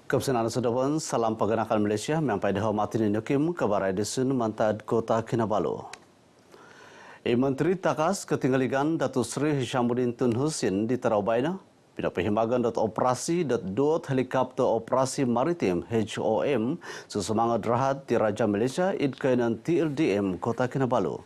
Kebesaran Sudawan, salam pergerakan Malaysia, mempai dihormati Nukim, kabar edisun Mantad Kota Kinabalu. Menteri Takas Ketinggaligan Datuk Seri Hishamuddin Tun Husin di Terawabaina, Bina Perhimbangan Operasi Dot Helikopter Operasi Maritim HOM sesemangat rahat di Raja Malaysia idkainan TLDM Kota Kinabalu.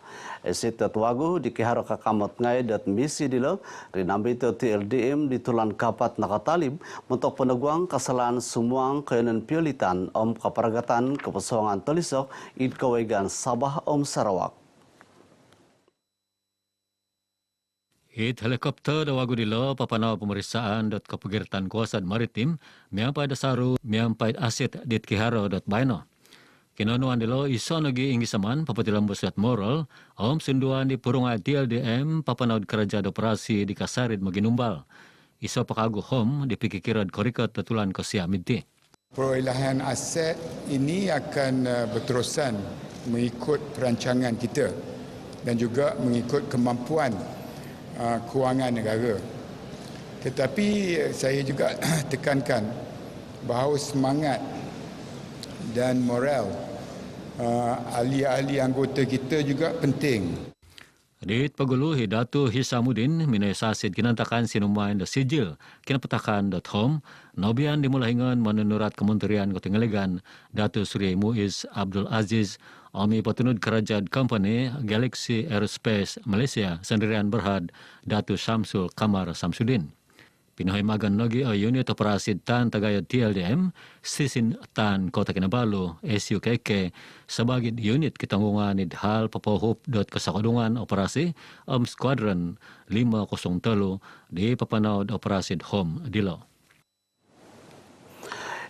Esit Tatwagu di Kehara Kakamot Ngai dat misi dilo rinambi TLDM di Tulan Kapat Nakatalib untuk peneguang kesalahan sumuang kainan piolitan keperagatan kepesoangan telisok idkawegan Sabah Sarawak. Helikopter dawagu dilo papanau pemeriksaan kepegiratan kuasaan maritim miampai dasaru miampai aset dit kiharo baino. Kinonuan dilo iso nagi inggisaman papatilam busiat moral sunduan di purungai TLDM papanau kerajaan operasi di Kasarid Maginumbal. Iso pakagu hom di pikiran korikat tetulan kosiamiti. Perolehan aset ini akan berterusan mengikut perancangan kita dan juga mengikut kemampuan kewangan negara. Tetapi saya juga tekankan bahawa semangat dan moral ahli-ahli anggota kita juga penting. Dit pagulu Hidatu Hishamuddin minasasid kinantakan sinumain da sijil kinapetakan.com nobian dimulahingan menurat Kementerian Ketinggaligan Datuk Seri Muiz Abdul Aziz Ami Patunud Kerajaan Company Galaxy Aerospace Malaysia sendirian berhad Datuk Syamsul Kamar Samsudin. Pinoy magan nogi unit operasi tan tagayad TLDM sisin tan Kota Kinabalu SUKK sebagai unit kitanggungan hal papohup kesakadungan operasi Squadron 503 di papanau operasi home dilo.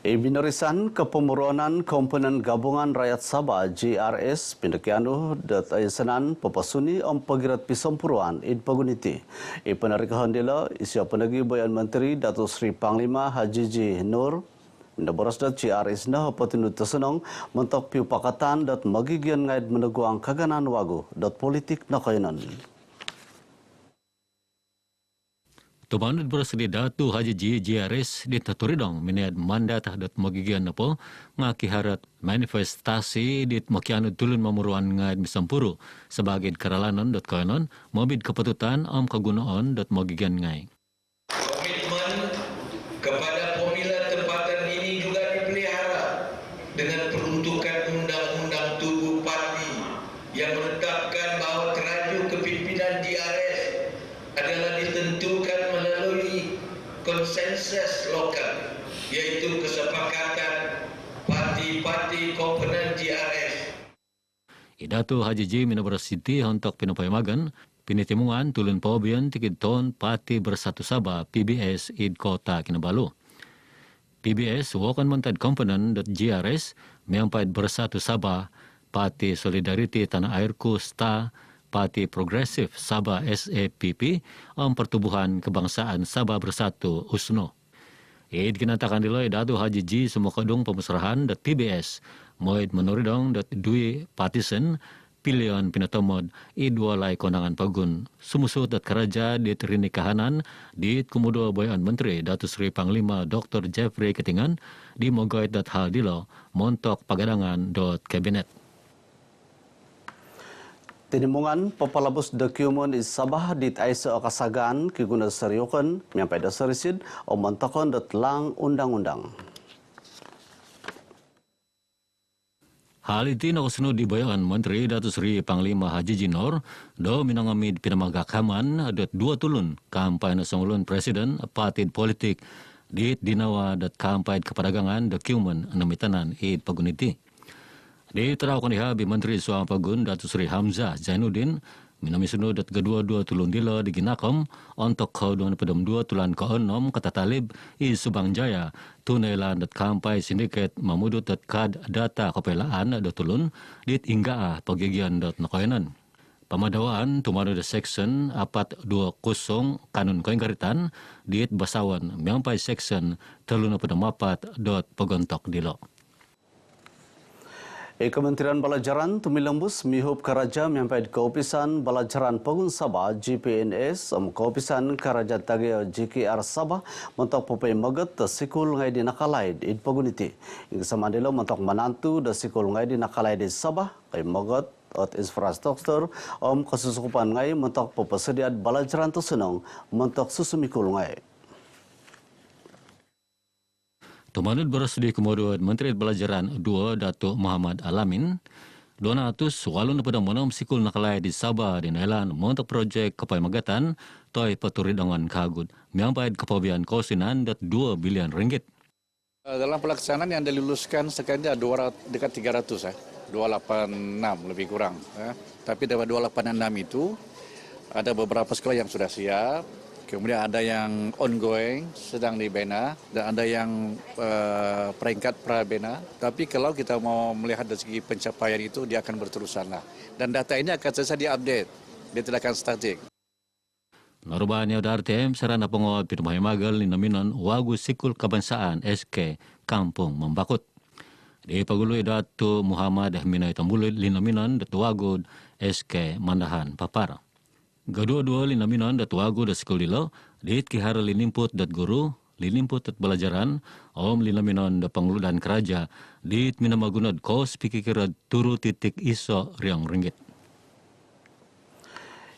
Binarisan Kepemuruanan Komponen Gabungan Rakyat Sabah GRS Pindakianu dat ayasanan papasuni pegirat pisompuruan id paguniti. Penarikahan dila isya penagi bayan Menteri Datuk Seri Panglima Haji Ji Nur mendaboras dat GRS na patinu tersenong mentok piupakatan dat magigian ngaid meneguang kaganan wagu dat politik nakainan. Tumanud bersedia Datu Haji Ji GRS di Taturidong minat mandat dat magigian napo ngakiharat manifestasi di makianu tulun mamuruan ngad misampuru sebagai keralanan dat kainon mobid keputusan kagunaan dat magigian ngai. Komitmen kepada pemilihan tempatan ini juga dipelihara dengan peruntukan undang-undang tubuh parti yang menetapkan bahawa teraju kepimpinan GRS adalah ditentukan melalui konsensus lokal, yaitu kesepakatan parti-parti komponen GRS. Idatu Haji Ji Minabaras City untuk pinupayamagan pinitimungan tulun paubian tikid ton Parti Bersatu Sabah PBS id Kota Kinabalu. PBS wakan mentad komponen GRS miampait Bersatu Sabah Parti Solidariti Tanah Airku STA Parti Progresif Sabah SAPP Pertubuhan Kebangsaan Sabah Bersatu USNO. Id kinatakan dilo Datu Haji Ji semua kadung pemusrahan dat PBS moid menuridong dat dui partisan pilihan pinatomod idwalai konangan pagun sumusut dat keraja di terini kahanan di kumudo bayan Menteri Datuk Seri Panglima Dr. Jeffrey Ketingan di mogoit dat hal dilo montok pagadangan dot kabinet. Tinimungan papalabos dokumen di Sabah dit aisa kasagan kiguna seriokan miampai dasarisid o mantakon dat lang undang-undang. Hal itu nakusunu dibayaan Menteri Datuk Seri Panglima Haji Ji Nur do minangamid pinamagakaman dat dua tulun kampanye nasungulun Presiden parti politik dit dinawa dat kampanye kepadagangan dokumen namitanan id paguniti. Di terawkan dihabi Menteri Suam Pagun Datuk Seri Hamzah Zainuddin minamisunu dat kedua-dua tulun dila diginakom untuk kauduan pedem dua tulan ke-6 kata talib i Subang Jaya tunailan dat kampai sindiket mamudut dat kad data kepelaan dat tulun dit ingga pagigian dat nakainan. Pamadawaan tumano da section 420 kanun kainggaritan dit basawan miampai section 34 dot pagontok dilo. Kementerian Balajaran tumilambus mihup karaja miampai keopisan Balajaran Pegun Sabah GPNS keopisan karaja tagih GKR Sabah mentok popai magat sikul ngai di nakalai id peguniti. Ing samandelo mentok manantu da sikul ngai di nakalai di Sabah kai magat at infrastruktur kesusukupan ngai mentok popesediat Balajaran tusunong mentok susumikul ngai. Tumanut bersedia kemudian Menteri Belajaran 2 Datuk Muhammad Alamin 200 walun pada monam sikul nakalai di Sabah di Nailan untuk projek kepai magatan toy peturi dengan kagut miampai kepabian kosinan dat 2 bilion ringgit. Dalam pelaksanaan yang diluluskan sekarang ada dekat 300 286 lebih kurang. Tapi dari 286 itu ada beberapa sekolah yang sudah siap. Kemudian ada yang ongoing, sedang dibina, dan ada yang peringkat prabina. Tapi kalau kita mau melihat dari segi pencapaian itu, dia akan berterusan lah. Dan data ini akan selesai diupdate, dia tidak akan statik. Norbannya dari RTM, sarana pengawal Pinumay Magal, Linaminon, Wagu Sikul Kebangsaan, SK, Kampung Membakut. Di Pagului Datuk Muhammad Minay Tambulit, Linaminon, Datuk Wagu, SK, Mandahan, Papar. Gadua-dua linaminan dat wagu dat sekolilo, diit kihara linimput dat guru, linimput dat belajaran, linaminan dat pangludan keraja, diit minamagunad kos pikikira turu titik iso riang ringgit.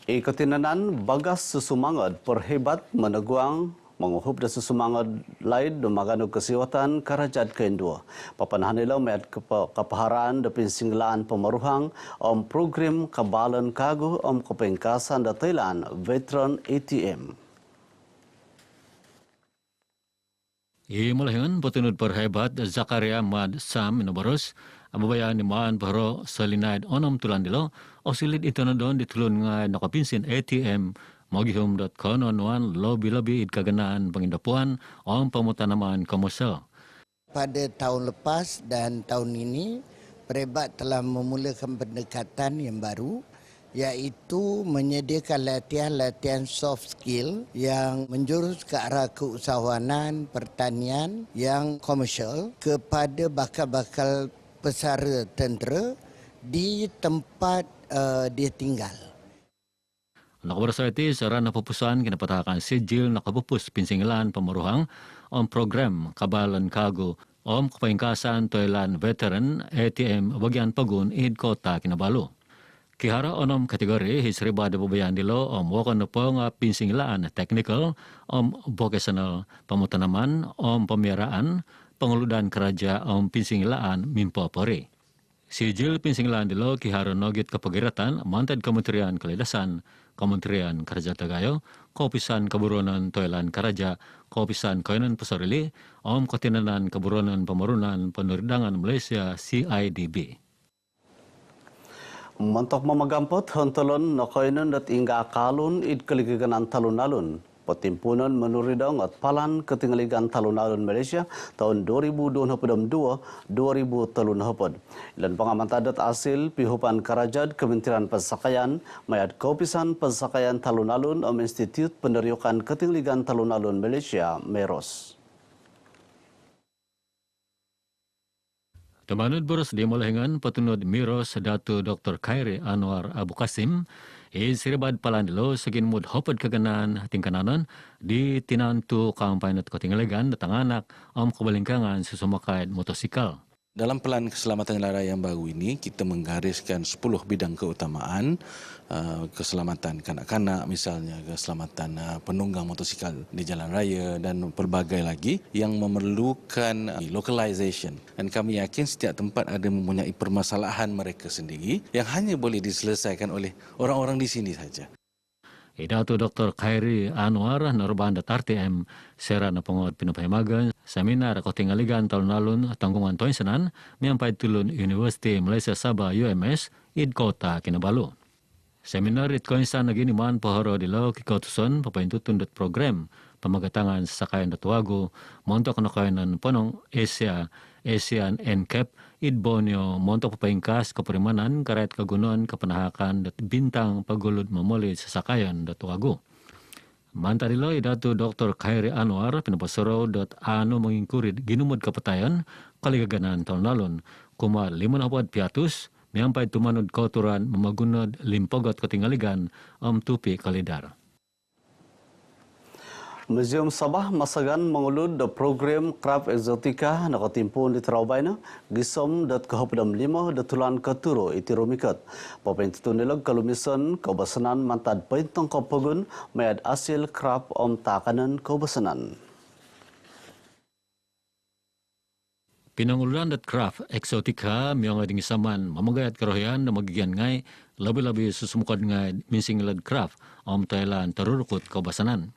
Ketinanan bagas susumangad perhebat meneguang menguhup da susumangad lain do magano kesiwatan karajat kendua. Papanahan nila may kapaharan da pinsinglaan pemaruhang program kabalan kago kapengkasan da Thailand Veteran ATM. Malahingan petunut perhebat Zakaria Mad Sam Minabaros ababayan ni maan paharo salinaid onom tulan dilo osilit itanadon ditulun nga nakapinsin ATM magihum.com.1 lobi-lobi kaganaan pengindapuan pemutanaman komersial. Pada tahun lepas dan tahun ini, Perebat telah memulakan pendekatan yang baru, iaitu menyediakan latihan-latihan soft skill yang menjurus ke arah keusahawanan pertanian yang komersial kepada bakal-bakal pesara tentera di tempat dia tinggal. Nakabarasati sarana pupusan kinapatakan sijil nakapupus pinsingilan pemaruhang program kabalan kago kapengkasan Thailand Veteran ATM bagian Pagun id kota Kinabalu. Kihara onom kategori hisriba de babayan dilo wakan pong pinsingilan technical vocational pemutanaman pemiraan penguludan keraja pinsingilan mimpo pori. Sijil pinsingilan dilo kihara nogit kepagiratan mantad Kementerian Kalidasan Kementerian Kerja Tagayo, Kopisan Keburonan Thailand Karaja, Kopisan Koinan Pasarili, Ketinanan Keburonan Pemarunan Peneridangan Malaysia CIDB. Mentok mamagampot hontalon nakoinan dat ingga akalun id keligiganan talun-alun. Pertimpunan menuridang at palan ketinggaligan talun-alun Malaysia tahun 2022-2030. Dan pengamatan hasil pihupan karajat Kementerian Pesakaian mayat kopisan pesakaian talun-alun Institut Peneriukan Ketinggaligan Talun-alun Malaysia Meros. Temanut beros di Malahingan petunut Miros Datu Dr. Khairi Anwar Abu Qasim siribad palandilo segin mud hopad kaganan tingkananan di tinantu kampanye ketinggaligan datang anak kebalingkangan susumakait motosikal. Dalam pelan keselamatan jalan raya yang baru ini, kita menggariskan 10 bidang keutamaan, keselamatan kanak-kanak misalnya, keselamatan penunggang motosikal di jalan raya dan pelbagai lagi yang memerlukan localization. Dan kami yakin setiap tempat ada mempunyai permasalahan mereka sendiri yang hanya boleh diselesaikan oleh orang-orang di sini saja. Idatu Dr. Khairi Anwar Norban dat RTM serana penguat pinapayamagan seminar ketinggaligan talun-alun tanggungan toinsenan miampai tulun University Malaysia Sabah UMS id kota Kinabalu. Seminar id koinsan lagi niman pahoro di lau kikautuson papaintutun dat program pemagatangan sasakayan dat wagu montok nakainan ponong Asian NCAP id Borneo montok papaingkas keperimanan karet kagunuan kepenahakan dat bintang pagulud memulai sasakayan dat wagu. Mantarilo Datu Dr. Khairi Anwar pinapasaro anu mengingkurit ginumod kapatayan kaligaganan tahun lalun kuma 5 piatus miampai tumanod kauturan memagunod limpogot ketinggaligan tupi kalidar. Museum Sabah masagan mengulud program Krab Exotica nakatimpun di Terawabayna gisom kahapdam 5 tulan keturo iti rumikat. Papentutun nilag kalumisan kaubasanan mantad paintong kapagun mayad asil krab takanan kaubasanan. Pinanguluran Krab Exotica miyang ading saman mamagayat karohyan na magigian ngay labi-labi susumukad ngay minsing lad krab Thailand tarurukot kaubasanan.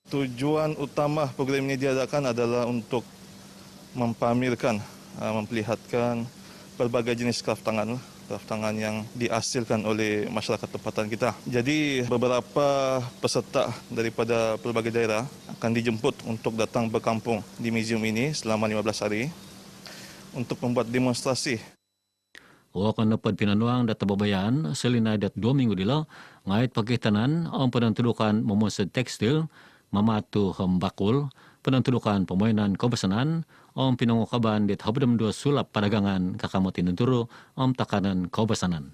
Tujuan utama program ini diadakan adalah untuk mempamerkan, memperlihatkan berbagai jenis kraft tangan yang dihasilkan oleh masyarakat tempatan kita. Jadi beberapa peserta daripada berbagai daerah akan dijemput untuk datang berkampung di museum ini selama 15 hari untuk membuat demonstrasi. Wakan dapat pinanuang data babayan selinay 2 minggu dilo ngait pakitanan ang penantudukan memusad tekstil mamatu hambakul penantudukan pemainan kaubasanan pinangukaban dit habdam 2 sulap padagangan kakamotin nuturo takanan kaubasanan.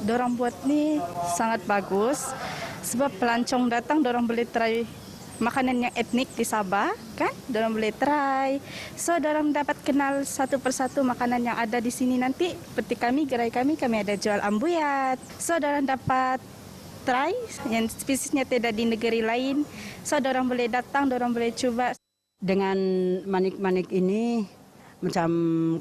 Dorang buat ni sangat bagus sebab pelancong datang dorang boleh try makanan yang etnik di Sabah kan, dorang boleh try. So dorang dapat kenal satu persatu makanan yang ada di sini nanti. Seperti gerai kami ada jual ambuyat. So dorang dapat try yang spesiesnya tidak di negeri lain. So dorang boleh datang, dorang boleh coba. Dengan manik-manik ini macam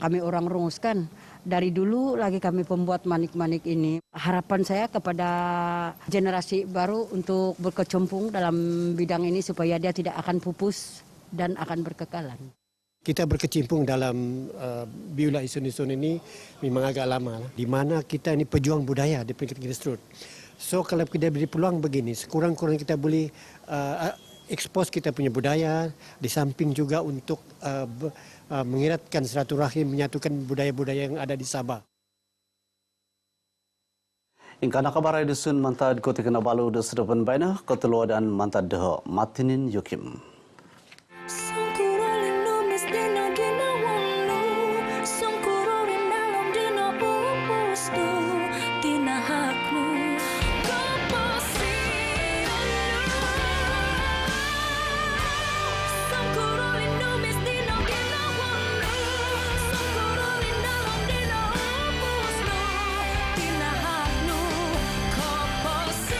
kami orang rumuskan. Dari dulu lagi kami pembuat manik-manik ini. Harapan saya kepada generasi baru untuk berkecimpung dalam bidang ini supaya dia tidak akan pupus dan akan berkekalan. Kita berkecimpung dalam biola isun-isun ini memang agak lama. Di mana kita ini pejuang budaya di peringkat grassroots. So kalau kita beri peluang begini, sekurang-kurang kita boleh expose kita punya budaya, di samping juga untuk mengiratkan silaturahim, menyatukan budaya-budaya yang ada di Sabah. Ingkana kabar edisun mantad Kota Kinabalu de sedepan baina ketelua dan mantad deho Martinin Yukim.